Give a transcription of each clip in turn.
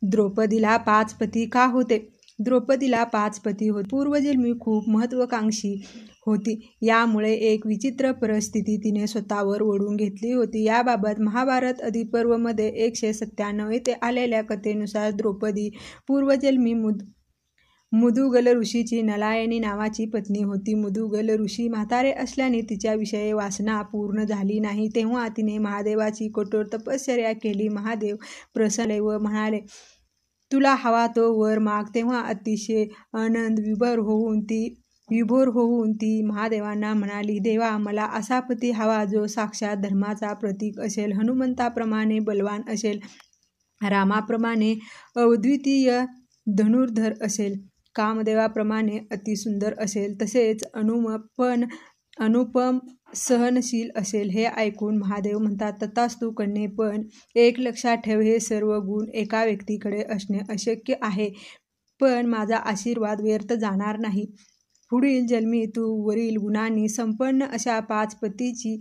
द्रौपदीला 5 पती का होते? द्रौपदीला 5 पती होते. पूर्वजन्मी खूप महत्त्वाकांक्षी होती. यामुळे एक विचित्र परिस्थिती तिने स्वतःवर ओढून घेतली होती. याबाबत महाभारत आदिपर्वमध्ये 197 येथे आलेल्या कथेनुसार द्रौपदी पूर्वजन्मी मुदुगल ऋषीची नलायनी नावाची पत्नी होती. मुदुगल ऋषी म्हातारे असल्याने तिच्याविषयी वासना पूर्ण झाली नाही. तेव्हा तिने महादेवाची कठोर तपश्चर्या केली. महादेव प्रसन्न झाले व म्हणाले, तुला हवा तो वर माग. तेव्हा अतिशय आनंद विभोर होऊन ती महादेवांना म्हणाली, देवा, मला असा पती हवा जो साक्षात धर्माचा प्रतीक असेल, हनुमंताप्रमाणे बलवान असेल, रामाप्रमाणे अद्वितीय धनुर्धर असेल, कामदेवाप्रमाणे अतिसुंदर असेल, तसेच अनुपम सहनशील असेल. हे ऐकून महादेव म्हणतात, तथास्तु कन्ये, पण एक लक्षात ठेव, हे सर्व गुण एका व्यक्तीकडे असणे अशक्य आहे, पण माझा आशीर्वाद व्यर्थ जाणार नाही. पुढील जन्मी तू वरील गुणांनी संपन्न अशा 5 पतीची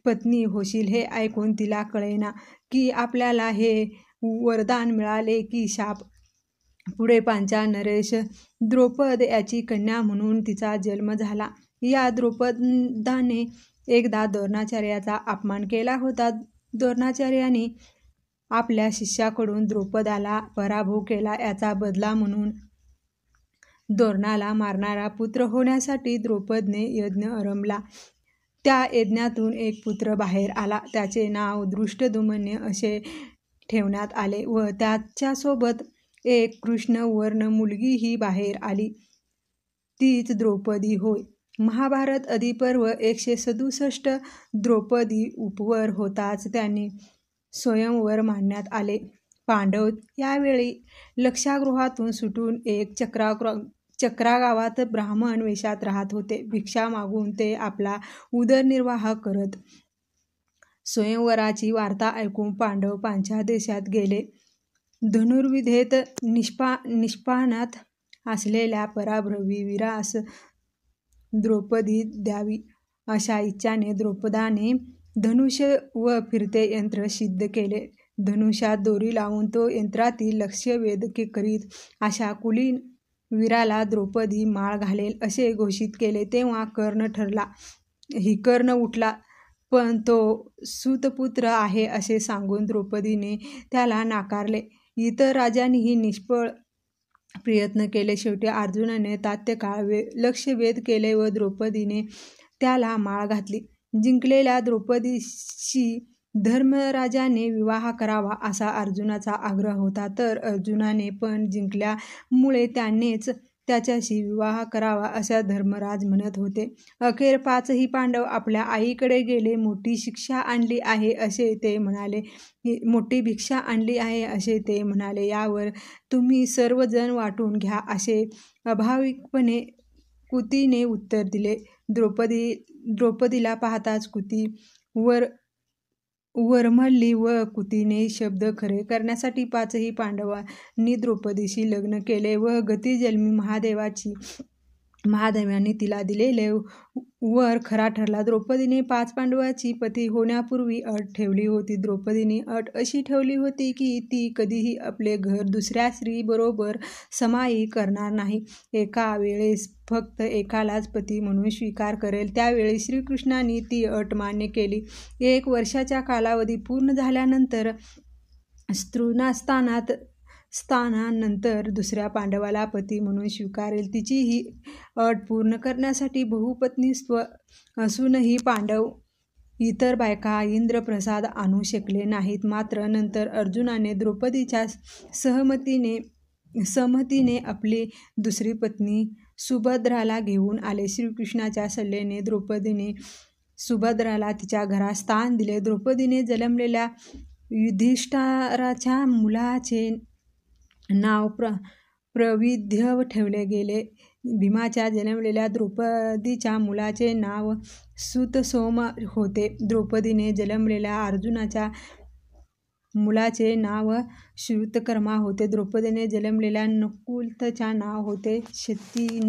पत्नी होशील. हे ऐकून तिला कळेना की आपल्याला हे वरदान मिळाले की शाप. पुढे पांचाल नरेश द्रौपद याची कन्या म्हणून तिचा जन्म झाला. या द्रौपदाने एकदा द्रोणाचार्याचा अपमान केला होता. द्रोणाचार्याने आपल्या शिष्याकडून द्रौपदाला पराभव केला. याचा बदला म्हणून द्रोणाला मारणारा पुत्र होण्यासाठी द्रौपदने यज्ञ आरंभला. त्या यज्ञातून एक पुत्र बाहेर आला. त्याचे नाव धृष्टद्युम्न असे ठेवण्यात आले व त्याच्यासोबत एक कृष्ण वर्ण मुलगीही बाहेर आली. तीच द्रौपदी होय. महाभारत आदिपर्व 167. द्रौपदी उपवर होताच त्यांनी स्वयंवर मांडण्यात आले. पांडव यावेळी लक्षागृहातून सुटून एक चक्रागावात ब्राह्मण वेशात राहत होते. भिक्षा मागून ते आपला उदरनिर्वाह करत. स्वयंवराची वार्ता ऐकून पांडव पांचाल देशात गेले. धनुर्विद्येत निष्णात असलेल्या पराभवी वीरास द्रौपदी द्यावी अशा इच्छेने द्रौपदाने धनुष्य व फिरते यंत्र सिद्ध केले. धनुष्यात दोरी लावून तो यंत्रातील लक्ष्य वेध करीत अशा कुलीन वीराला द्रौपदी माळ घालेल असे घोषित केले. तेव्हा कर्ण उठला, पण तो सूतपुत्र आहे असे सांगून द्रौपदीने त्याला नाकारले. इतर राजांनीही निष्फळ प्रयत्न केले. शेवटी अर्जुनाने तात्काळ लक्ष्यभेद केले व द्रौपदीने त्याला माळ घातली. जिंकलेल्या द्रौपदीशी धर्मराजाने विवाह करावा असा अर्जुनाचा आग्रह होता, तर अर्जुनाने पण जिंकल्यामुळे त्यानेच त्याच्याशी विवाह करावा असा धर्मराज म्हणत होते. अखेर 5ही पांडव आपल्या आईकडे गेले. मोठी भिक्षा आणली आहे असे ते म्हणाले. यावर तुम्ही सर्वजण वाटून घ्या असे अभाविकपणे कुंतीने उत्तर दिले. द्रौपदीला पाहताच कुंती वरमळली व कुंतीने शब्द खरे करण्यासाठी 5ही पांडवांनी द्रौपदीशी लग्न केले व गतिजन्मी महादेवांनी तिला दिलेले वर खरा ठरला. द्रौपदीने 5 पांडवांची पती होण्यापूर्वी अट ठेवली होती. द्रौपदीने अट अशी ठेवली होती की ती कधीही आपले घर दुसऱ्या स्त्रीबरोबर समायी करणार नाही. एका वेळेस फक्त एकालाच पती म्हणून स्वीकार करेल. त्यावेळी श्रीकृष्णाने ती अट मान्य केली. 1 वर्षाचा कालावधी पूर्ण झाल्यानंतर स्थानानंतर दुसऱ्या पांडवाला पती म्हणून स्वीकारेल. तिची ही अट पूर्ण करण्यासाठी बहुपत्नीत्व असूनही पांडव इतर बायका इंद्रप्रसाद आणू शकले नाहीत. मात्र नंतर अर्जुनाने द्रौपदीच्या सहमतीने आपली दुसरी पत्नी सुभद्राला घेऊन आले. श्रीकृष्णाच्या सल्ल्याने द्रौपदीने सुभद्राला तिच्या घरात स्थान दिले. द्रौपदीने जन्मलेल्या युधिष्ठिराच्या मुलाचे नाव प्रविद्ध ठेवले गेले. भीमाच्या जन्मलेल्या द्रौपदीच्या मुलाचे नाव सुतसोम होते. द्रौपदीने जन्मलेल्या अर्जुनाच्या मुलाचे नाव श्रुतकर्मा होते. द्रौपदीने जन्मलेल्या नकुलाचे नाव होते शतनी.